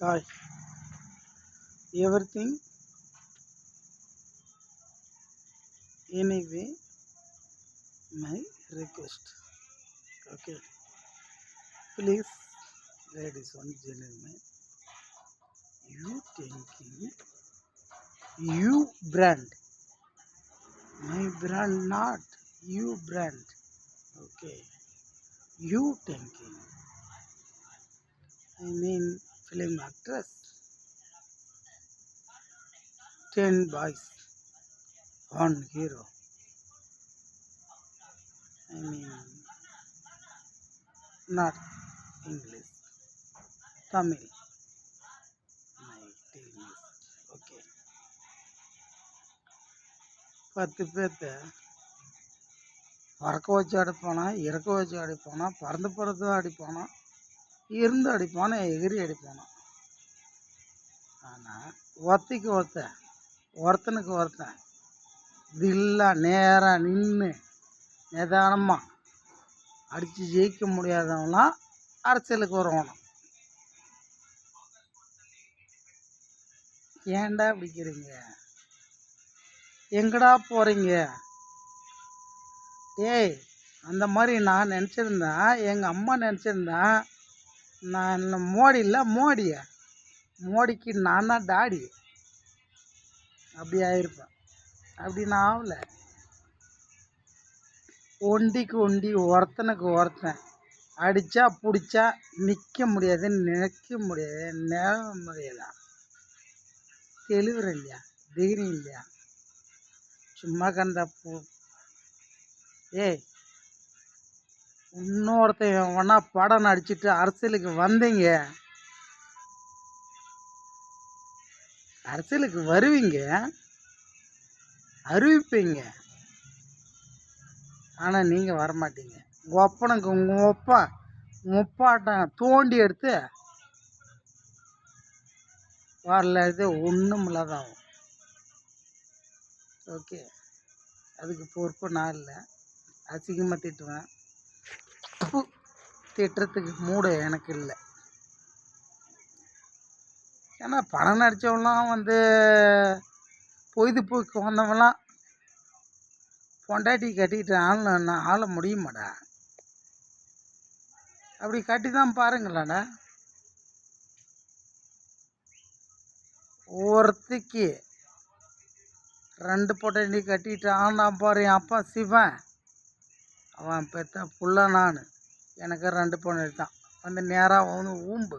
Hi, everything anyway, my request. Okay, please, ladies and gentlemen, you thinking you brand, my brand not you brand. Okay, you thinking. I mean, film actress, 10 boys, one hero. I mean, not English, Tamil. My tell me. Okay, 10 பேர்த்த பறக்க வச்சு அடிப்பானா, இறக்க வச்சு அடிப்பானா, பறந்து பறந்து அடிப்பானா, இருந்து அடிப்பானா, எகிரி அடிப்பானா. ஆனால் ஒருத்திக்கு ஒருத்தனுக்கு ஒருத்தன் தில்லா நேராக நின்று நிதானமாக அடித்து ஜெயிக்க முடியாதவங்களாம் அரசியலுக்கு வருவானோ. ஏன்டா பிடிக்கிறீங்க? எங்கடா போகிறீங்க? ஏய், அந்த மாதிரி நான் நினச்சிருந்தா, எங்கள் அம்மா நினச்சிருந்தா, நான் மோடி இல்லை மோடிக்கு நான் தான் டாடி அப்படி ஆயிருப்பேன். அப்படி நான் ஆகலை. ஒண்டிக்கு ஒண்டி ஒருத்தனுக்கு ஒருத்தன் அடித்தா பிடிச்சா நிற்க முடியாது, நினைக்க முடியல. தெளிவுற இல்லையா? தைரியம் இல்லையா? சும்மா கண்ட ஏய், இன்னொருத்தன் வேணா படம் நடிச்சிட்டு அரசியலுக்கு வந்தீங்க, அரசியலுக்கு வருவீங்க, அறிவிப்பீங்க. ஆனால் நீங்கள் வரமாட்டீங்க. உங்கள் ஒப்பனுக்கு உங்கள் முப்பாட்டம் தோண்டி எடுத்து வரல, இது ஒன்றும் இல்லாதான். ஓகே, அதுக்கு பொறுப்பு நான் இல்லை. அசிங்கமாக திட்டுவேன். திட்டுறதுக்கு மூட எனக்கு இல்லை. ஏன்னா பணம் நடித்தவங்களாம் பொழுதுபோக்கு வந்தவங்களாம் பொண்டாட்டி கட்டிக்கிட்டு ஆள முடியுமாடா? அப்படி கட்டி தான் பாருங்களாடா. ஒருத்திக்கு 2 பொண்டாட்டி கட்டிட்டு ஆனான் பாரு. என் அப்பா சிவன், அவன் பெற்ற புள்ள நான். எனக்கு 2 பொண்டாட்டி தான் நேராக ஊம்பு.